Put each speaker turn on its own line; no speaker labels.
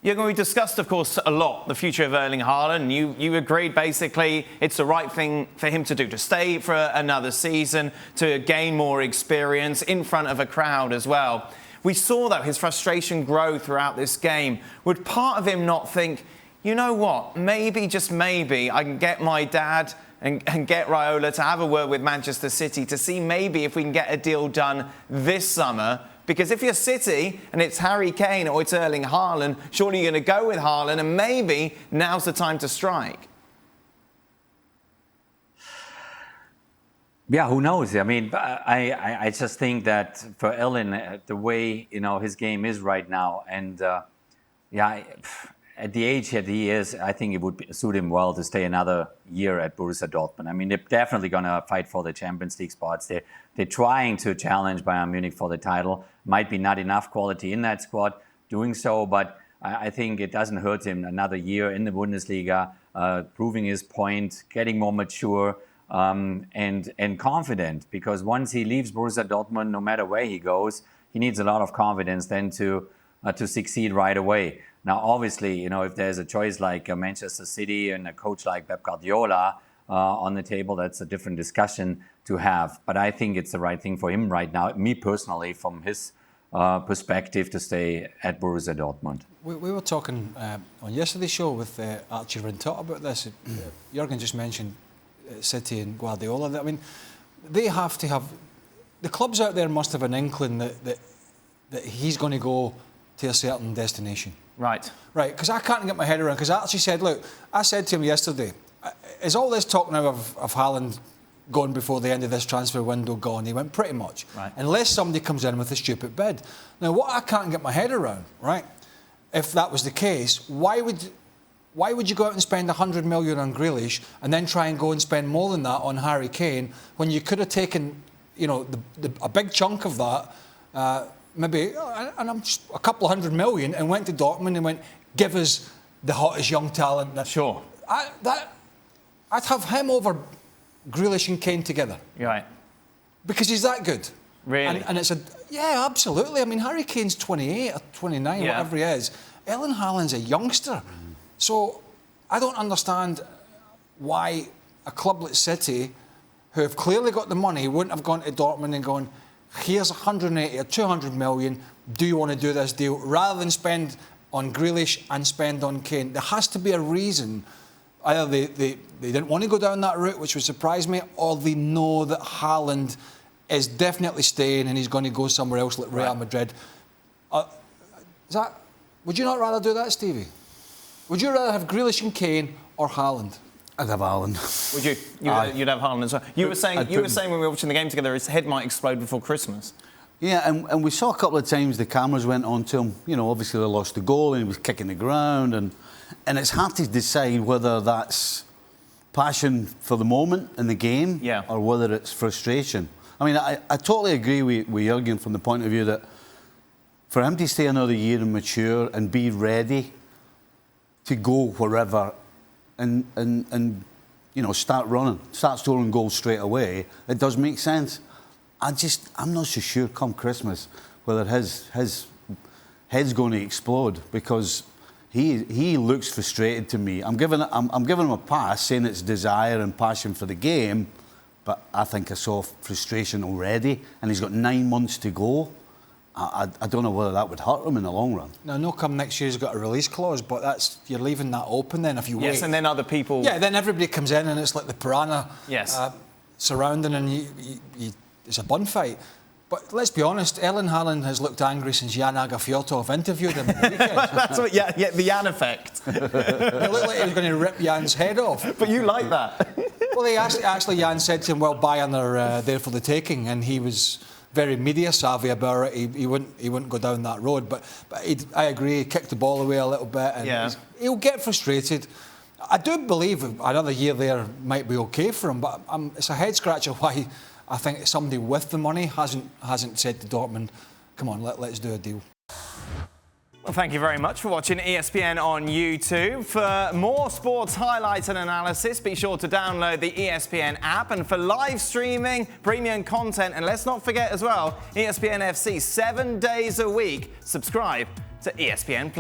Jürgen, we discussed, of course, a lot the future of Erling Haaland. You agreed, basically, it's the right thing for him to do, to stay for another season, to gain more experience in front of a crowd as well. We saw, though, his frustration grow throughout this game. Would part of him not think, you know what, maybe, just maybe, I can get my dad and get Raiola to have a word with Manchester City to see maybe if we can get a deal done this summer? Because if you're City and it's Harry Kane or it's Erling Haaland, surely you're going to go with Haaland, and maybe now's the time to strike.
Yeah, who knows? I mean, I just think that for Erling, the way his game is right now, and at the age that he is, I think it would suit him well to stay another year at Borussia Dortmund. I mean, they're definitely going to fight for the Champions League spots. They're trying to challenge Bayern Munich for the title. Might be not enough quality in that squad doing so, but I think it doesn't hurt him another year in the Bundesliga, proving his point, getting more mature and confident. Because once he leaves Borussia Dortmund, no matter where he goes, he needs a lot of confidence then to succeed right away. Now, obviously, if there's a choice like Manchester City and a coach like Pep Guardiola on the table, that's a different discussion to have. But I think it's the right thing for him right now, me personally, from his perspective, to stay at Borussia Dortmund.
We were talking on yesterday's show with Archie Rintot about this. Jürgen just mentioned City and Guardiola. I mean, they have to have... The clubs out there must have an inkling that he's going to go to a certain destination.
Right,
because I can't get my head around, because Archie said, look, I said to him yesterday, is all this talk now of Haaland going before the end of this transfer window gone? He went, pretty much.
Right.
Unless somebody comes in with a stupid bid. Now, what I can't get my head around, right, if that was the case, why would you go out and spend 100 million on Grealish and then try and go and spend more than that on Harry Kane, when you could have taken, a big chunk of that, maybe, and I'm just a couple of 100 million, and went to Dortmund and went, give us the hottest young talent.
Sure.
I'd have him over Grealish and Kane together.
Right.
Because he's that good.
Really?
And it's yeah, absolutely. I mean, Harry Kane's 28 or 29, whatever he is. Erling Haaland's a youngster. So I don't understand why a club like City, who have clearly got the money, wouldn't have gone to Dortmund and gone, here's 180 or 200 million, do you want to do this deal? Rather than spend on Grealish and spend on Kane. There has to be a reason. Either they didn't want to go down that route, which would surprise me, or they know that Haaland is definitely staying and he's going to go somewhere else like Real Madrid. Would you not rather do that, Stevie? Would you rather have Grealish and Kane or Haaland?
I'd have Haaland.
Would you? You'd have Haaland as well. You were saying when we were watching the game together, his head might explode before Christmas.
Yeah, and we saw a couple of times the cameras went on to him. Obviously they lost the goal and he was kicking the ground, and it's hard to decide whether that's passion for the moment in the game, or whether it's frustration. I mean, I totally agree with Jürgen from the point of view that for him to stay another year and mature and be ready to go wherever and start running, start scoring goals straight away, it does make sense. I'm not so sure come Christmas whether his head's going to explode, because he looks frustrated to me. I'm giving him a pass, saying it's desire and passion for the game, but I think I saw frustration already, and he's got 9 months to go. I don't know whether that would hurt him in the long run.
Now, no, come next year he's got a release clause, but you're leaving that open then if you wait.
Yes, and then other people...
Yeah, then everybody comes in and it's like the piranha surrounding, and it's a bun fight. But let's be honest, Erling Haaland has looked angry since Jan Agafjotov interviewed him at the weekend.
That's what, the Jan effect.
It looked like he was going to rip Jan's head off.
But you like that.
Well, actually Jan said to him, well, Bayern are there for the taking, and he was very media savvy about it. He wouldn't go down that road. But I agree, he kicked the ball away a little bit, and he'll get frustrated. I do believe another year there might be okay for him, but it's a head scratcher why I think somebody with the money hasn't said to Dortmund, come on, let's do a deal.
Well, thank you very much for watching ESPN on YouTube. For more sports highlights and analysis, be sure to download the ESPN app. And for live streaming, premium content, and let's not forget as well, ESPN FC 7 days a week. Subscribe to ESPN+.